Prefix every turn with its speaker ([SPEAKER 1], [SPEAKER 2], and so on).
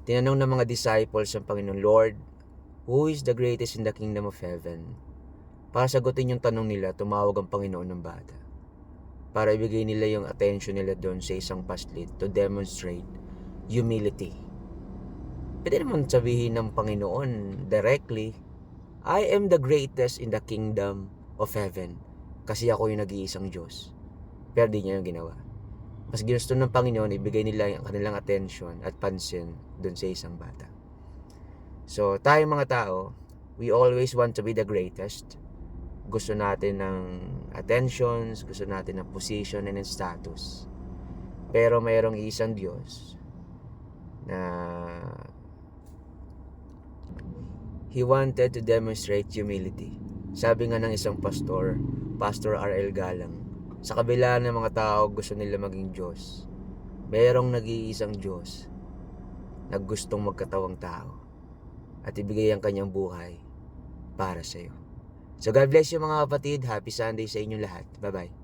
[SPEAKER 1] Tinanong ng mga disciples ang Panginoon, Lord, who is the greatest in the kingdom of heaven? Para sagutin yung tanong nila, tumawag ang Panginoon ng bata. Para ibigay nila yung attention nila doon sa isang paslit to demonstrate humility. Pwede naman sabihin ng Panginoon directly, I am the greatest in the kingdom of heaven. Kasi ako yung nag-iisang Diyos. Pero di niya yung ginawa. Mas ginusto ng Panginoon, ibigay nila yung kanilang attention at pansin doon sa isang bata. So, tayo mga tao, we always want to be the greatest. Gusto natin ng attentions, gusto natin ng position and status. Pero mayroong isang Diyos na He wanted to demonstrate humility. Sabi nga ng isang pastor, Pastor R.L. Galang, sa kabila ng mga tao gusto nila maging Diyos, mayroong nag-iisang Diyos na gustong magkatawang tao at ibigay ang kanyang buhay para sa iyo. So God bless you mga kapatid. Happy Sunday sa inyong lahat. Bye-bye.